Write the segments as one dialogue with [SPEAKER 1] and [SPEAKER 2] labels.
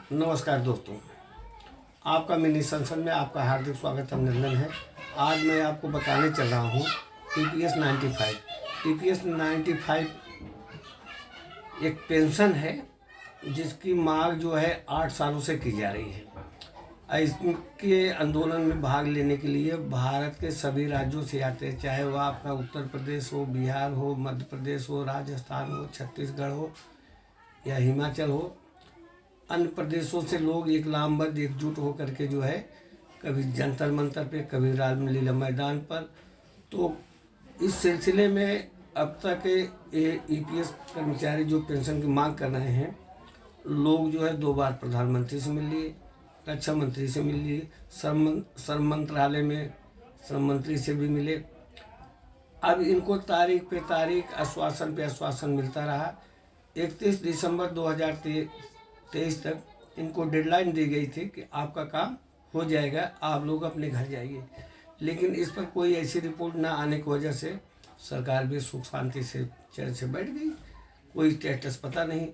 [SPEAKER 1] नमस्कार दोस्तों, आपका मिनी संसद में आपका हार्दिक स्वागत अभिनंदन है। आज मैं आपको बताने चल रहा हूँ EPS 95। EPS 95 एक पेंशन है जिसकी मांग जो है 8 सालों से की जा रही है। इसके आंदोलन में भाग लेने के लिए भारत के सभी राज्यों से आते हैं, चाहे वह आपका उत्तर प्रदेश हो, बिहार हो, मध्य प्रदेश हो, राजस्थान हो, छत्तीसगढ़ हो या हिमाचल हो। अन्य प्रदेशों से लोग एक लामबद्ध एकजुट होकर के जो है कभी जंतर मंतर पे, कभी रामलीला मैदान पर। तो इस सिलसिले में अब तक ये EPS कर्मचारी जो पेंशन की मांग कर रहे हैं, लोग जो है 2 बार प्रधानमंत्री से मिल लिए, रक्षा मंत्री से मिल लिए, श्रम मंत्रालय में श्रम मंत्री से भी मिले। अब इनको तारीख पे तारीख, आश्वासन पे आश्वासन मिलता रहा। 31 दिसंबर 2023 तक इनको डेडलाइन दी गई थी कि आपका काम हो जाएगा, आप लोग अपने घर जाइए। लेकिन इस पर कोई ऐसी रिपोर्ट ना आने की वजह से सरकार भी सुख शांति से चैन से बैठ गई, कोई स्टेटस पता नहीं।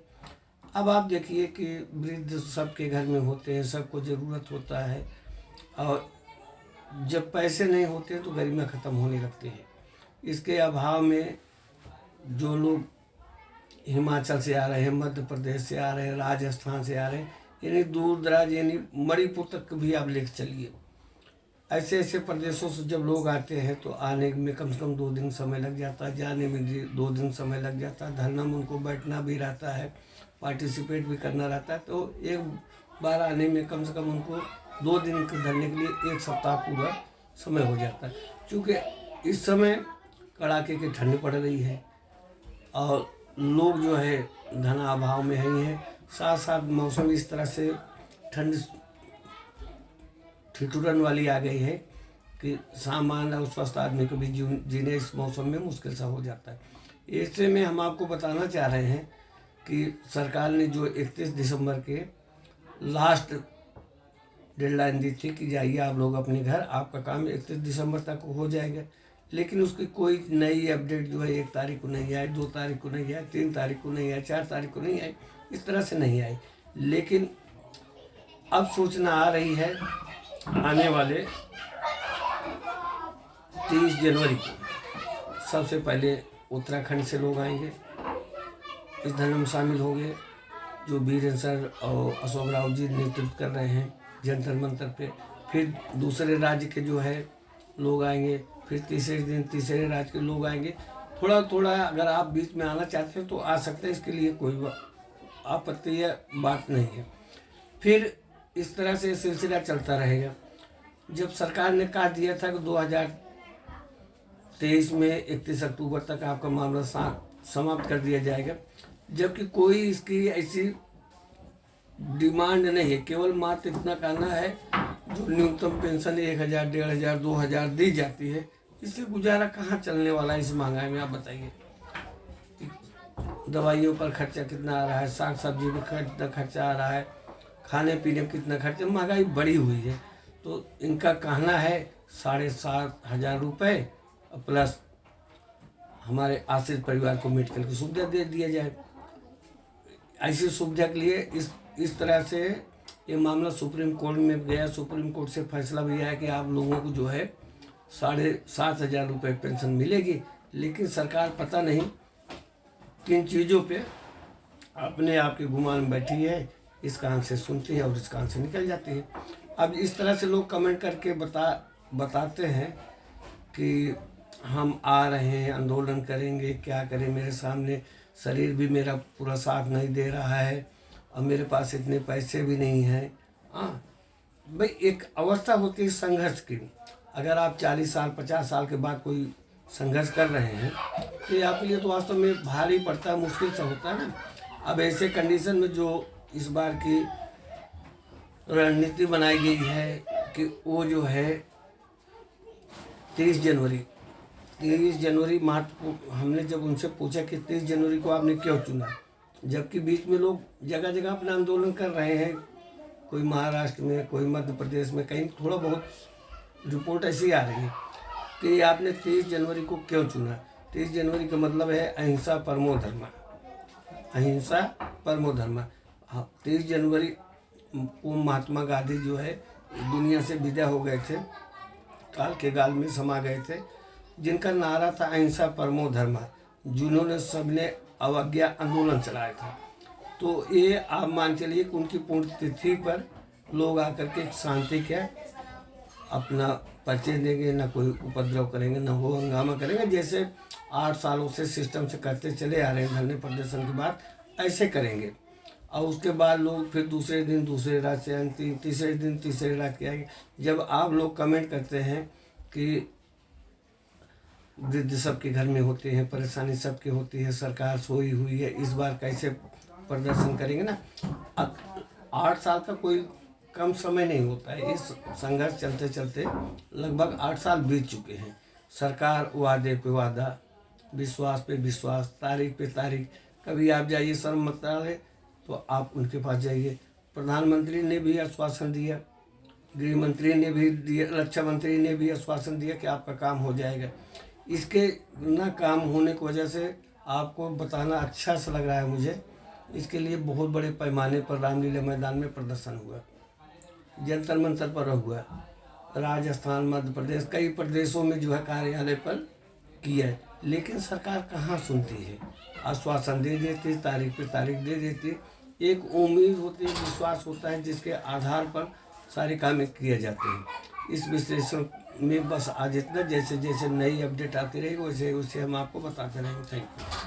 [SPEAKER 1] अब आप देखिए कि वृद्ध सबके घर में होते हैं, सबको ज़रूरत होता है, और जब पैसे नहीं होते तो गरिमा ख़त्म होने लगती है। इसके अभाव में जो लोग हिमाचल से आ रहे हैं, मध्य प्रदेश से आ रहे हैं, राजस्थान से आ रहे हैं, यानी दूर दराज, यानी मणिपुर तक भी आप लेकर चलिए। ऐसे ऐसे प्रदेशों से जब लोग आते हैं तो आने में कम से कम 2 दिन समय लग जाता है, जाने में 2 दिन समय लग जाता है। धरना में उनको बैठना भी रहता है, पार्टिसिपेट भी करना रहता है। तो एक बार आने में कम से कम उनको 2 दिन के धरने के लिए 1 सप्ताह पूरा समय हो जाता है। क्योंकि इस समय कड़ाके की ठंड पड़ रही है और लोग जो है धना अभाव में ही है। साथ साथ मौसम इस तरह से ठंड ठिठुरन वाली आ गई है कि सामान्य और स्वस्थ आदमी को भी जीने इस मौसम में मुश्किल सा हो जाता है। ऐसे में हम आपको बताना चाह रहे हैं कि सरकार ने जो 31 दिसंबर के लास्ट डेडलाइन दी थी कि जाइए आप लोग अपने घर, आपका काम 31 दिसंबर तक हो जाएगा। लेकिन उसकी कोई नई अपडेट जो है 1 तारीख को नहीं आई, 2 तारीख को नहीं आई, 3 तारीख को नहीं आई, 4 तारीख को नहीं आई, इस तरह से नहीं आई। लेकिन अब सूचना आ रही है आने वाले 30 जनवरी को सबसे पहले उत्तराखंड से लोग आएंगे, इस धरने में शामिल होंगे, जो बीरेंद्र सर और अशोक राव जी नेतृत्व कर रहे हैं जंतर मंतर पे। फिर दूसरे राज्य के जो है लोग आएंगे, फिर तीसरे दिन तीसरे राज्य के लोग आएंगे। थोड़ा थोड़ा अगर आप बीच में आना चाहते हैं तो आ सकते हैं, इसके लिए कोई आपत्ति या बात नहीं है। फिर इस तरह से सिलसिला चलता रहेगा। जब सरकार ने कहा दिया था कि 2023 में 31 अक्टूबर तक आपका मामला समाप्त कर दिया जाएगा, जबकि कोई इसकी ऐसी डिमांड नहीं है। केवल मात्र इतना कहना है जो न्यूनतम पेंशन 1000, 1500, 2000 दी जाती है, इससे गुजारा कहाँ चलने वाला है इस महंगाई में, आप बताइए। दवाइयों पर खर्चा कितना आ रहा है, साग सब्जी पर कितना खर्चा आ रहा है, खाने पीने में कितना खर्चा, महंगाई बढ़ी हुई है। तो इनका कहना है 7500 रुपये प्लस हमारे आश्रित परिवार को मेडिकल की सुविधा दे दिया जाए। ऐसी सुविधा के लिए इस तरह से ये मामला सुप्रीम कोर्ट में गया। सुप्रीम कोर्ट से फैसला भी आया कि आप लोगों को जो है 7500 रुपये पेंशन मिलेगी। लेकिन सरकार पता नहीं किन चीज़ों पे अपने आप के गुमान में बैठी है, इस कान से सुनती है और इस कान से निकल जाती है। अब इस तरह से लोग कमेंट करके बताते हैं कि हम आ रहे हैं, आंदोलन करेंगे, क्या करें, मेरे सामने शरीर भी मेरा पूरा साथ नहीं दे रहा है और मेरे पास इतने पैसे भी नहीं हैं। हाँ भाई, एक अवस्था होती है संघर्ष की। अगर आप 40 साल 50 साल के बाद कोई संघर्ष कर रहे हैं तो ये आपके लिए तो वास्तव में भारी पड़ता है, मुश्किल सा होता है ना। अब ऐसे कंडीशन में जो इस बार की रणनीति बनाई गई है कि वो जो है 30 जनवरी महत्वपूर्ण। हमने जब उनसे पूछा कि 30 जनवरी को आपने क्यों चुना, जबकि बीच में लोग जगह जगह अपना आंदोलन कर रहे हैं, कोई महाराष्ट्र में, कोई मध्य प्रदेश में, कहीं थोड़ा बहुत रिपोर्ट ऐसी आ रही है कि आपने 30 जनवरी को क्यों चुना। 30 जनवरी का मतलब है अहिंसा परमो धर्मा, अहिंसा परमो धर्मा। हाँ, 30 जनवरी वो महात्मा गांधी जो है दुनिया से विदा हो गए थे, काल के गाल में समा गए थे, जिनका नारा था अहिंसा परमो धर्मा, जिन्होंने सबने अवज्ञा आंदोलन चलाया था। तो ये आप मान चलिए कि उनकी पुण्यतिथि पर लोग आकर के शांति क्या अपना पर्चे देंगे, ना कोई उपद्रव करेंगे, ना वो हंगामा करेंगे, जैसे 8 सालों से सिस्टम से करते चले आ रहे हैं धरने प्रदर्शन के बाद, ऐसे करेंगे। और उसके बाद लोग फिर दूसरे दिन दूसरे राज्य से, तीसरे दिन तीसरे राज्य के आगे। जब आप लोग कमेंट करते हैं कि वृद्ध सबके घर में होते हैं, परेशानी सबके होती है, सरकार सोई हुई है, इस बार कैसे प्रदर्शन करेंगे ना। अब 8 साल का कोई कम समय नहीं होता है। इस संघर्ष चलते चलते लगभग 8 साल बीत चुके हैं। सरकार वादे पे वादा, विश्वास पे विश्वास, तारीख पे तारीख। कभी आप जाइए श्रम मंत्रालय तो आप उनके पास जाइए, प्रधानमंत्री ने भी आश्वासन दिया, गृह मंत्री ने भी दिया, रक्षा मंत्री ने भी आश्वासन दिया कि आपका काम हो जाएगा। इसके ना काम होने की वजह से आपको बताना अच्छा सा लग रहा है मुझे। इसके लिए बहुत बड़े पैमाने पर रामलीला मैदान में प्रदर्शन हुआ, जंतर मंतर पर हुआ, राजस्थान, मध्य प्रदेश, कई प्रदेशों में जो है कार्यालय पर किया है। लेकिन सरकार कहाँ सुनती है, आश्वासन दे देती, तारीख पे तारीख दे देती। एक उम्मीद होती है, विश्वास होता है, जिसके आधार पर सारे काम किए जाते हैं। इस विश्लेषण में बस आज इतना, जैसे जैसे नई अपडेट आती रहेगी वैसे वैसे हम आपको बताते रहेंगे। Thank you.